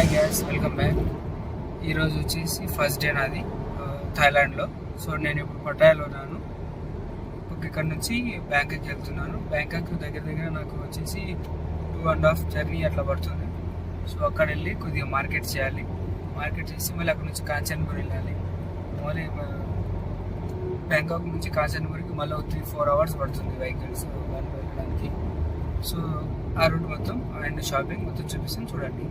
Hi gas, welcome back. ఈరోజు వచ్చేసి first day నాది థాయిలాండ్లో. సో నేను ఇప్పుడు పటాయాలో ఉన్నాను. ఇక్కడ నుంచి బ్యాంకాక్ వెళ్తున్నాను. బ్యాంకాక్ దగ్గర నాకు వచ్చేసి 2.5 జర్నీ అట్లా పడుతుంది. సో అక్కడ వెళ్ళి కొద్దిగా మార్కెట్ చేయాలి. మార్కెట్ చేసి మళ్ళీ అక్కడ నుంచి కాంచన్పూర్ వెళ్ళాలి. మళ్ళీ బ్యాంకాక్ నుంచి కాంచన్పూర్కి మళ్ళీ 3-4 hours పడుతుంది వెహికల్స్ వెళ్ళడానికి. సో ఆ రూట్ మొత్తం అండ్ షాపింగ్ మొత్తం చూపిస్తాను, చూడండి.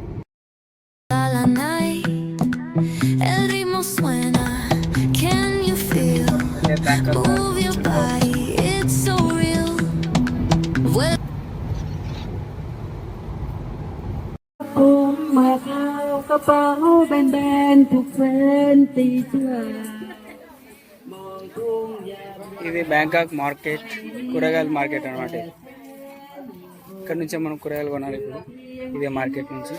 ఇది బ్యాంకాక్ మార్కెట్, కూరగాయల మార్కెట్ అన్నమాట. ఇక్కడ నుంచే మనం కూరగాయలు కొనాలి. ఇప్పుడు ఇదే మార్కెట్ నుంచి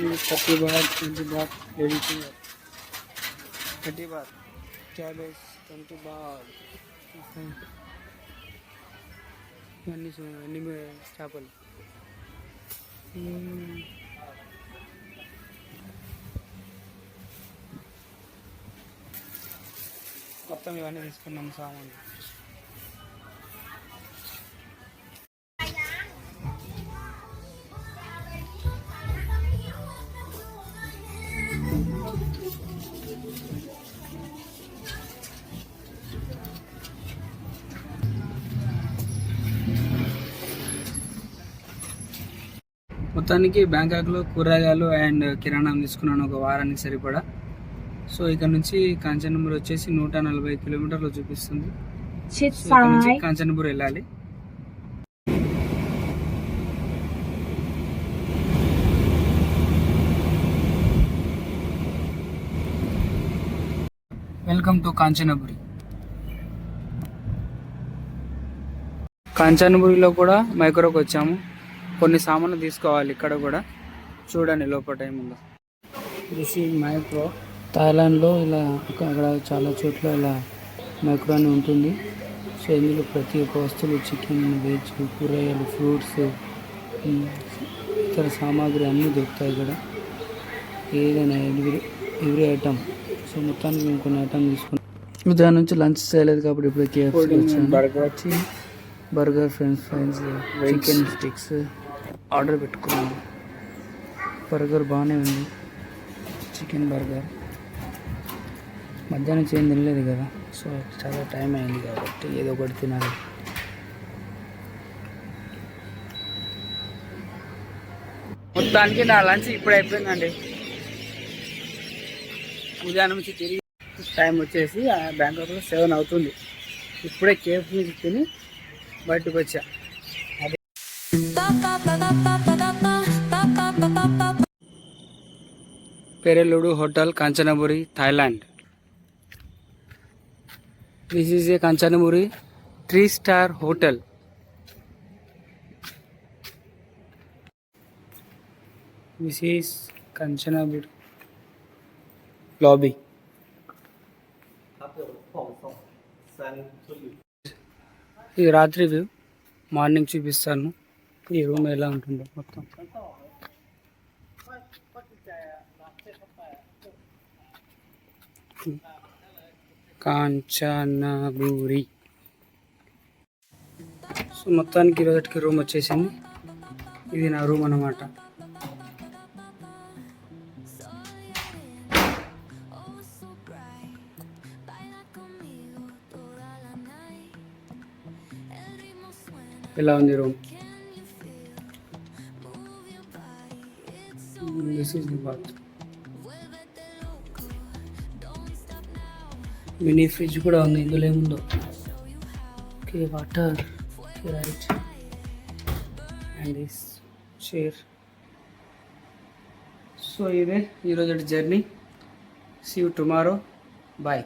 $30, $20, $30, cabbage, $20. ఇవన్నీ చేపలు. మొత్తం ఇవన్నీ తీసుకున్నాం సామాన్లు. మొత్తానికి బ్యాంకాక్లో కూరగాయలు అండ్ కిరాణం తీసుకున్నాను ఒక వారానికి సరిపడా. సో ఇక్కడ నుంచి కాంచన్పూర్ వచ్చేసి 140 కిలోమీటర్లు చూపిస్తుంది. ఇక్కడ నుంచి కాంచన్పూర్ వెళ్ళాలి. Welcome to Kanchanaburi. కాంచనబురిలో కూడా మైక్రోకి వచ్చాము. కొన్ని సామాన్లు తీసుకోవాలి. ఇక్కడ కూడా చూడండి లోపల టైం ఉందో. This is micro. థాయిలాండ్లో ఇలా అక్కడ చాలా చోట్ల ఇలా మైక్రో అని ఉంటుంది. సో ఇందులో ప్రతి ఒక్క వస్తువులు చికెన్, వెజ్, కూరగాయలు, ఫ్రూట్స్, ఇతర సామాగ్రి అన్నీ దొరుకుతాయి ఇక్కడ. ఏదైనా ఎవ్రీ ఐటమ్. సో మొత్తానికి మేము కొన్ని ఐటమ్ తీసుకున్నాం. దాని నుంచి లంచ్ చేయలేదు కాబట్టి ఇప్పుడు KFC వచ్చాను. Burger, French fries, chicken sticks order పెట్టుకున్నాను. బర్గర్ బాగానే ఉంది, చికెన్ బర్గర్. మధ్యాహ్నం ఏం తినలేదు కదా, సో చాలా టైం అయింది కాబట్టి ఏదో ఒకటి తినాలి. మొత్తానికి నా లంచ్ ఇప్పుడు అయిపోయిందండి. ఉదయం నుంచి తిరిగి టైం వచ్చేసి బ్యాంకాక్లో 7 అవుతుంది. ఇప్పుడే KFC నుంచి తిని బయటకు వచ్చా. పెరెలుడు hotel, Kanchanaburi, Thailand. This is a Kanchanaburi 3-star hotel. This is Kanchanaburi lobby. ఇది రాత్రి వ్యూ, మార్నింగ్ చూపిస్తాను. ఈ రూమ్ ఎలా ఉంటుందో మొత్తం. కాంచనబురి. సో మొత్తానికి ఈరోజుకి రూమ్ వచ్చేసింది. ఇది నా రూమ్ అన్నమాట. ఎలా ఉంది room? This is the bath. Mini fridge కూడా ఉంది. ఇందులో ఏముందో okay, water, right, and this chair. So ఇదే ఈరోజు journey. See you tomorrow. Bye.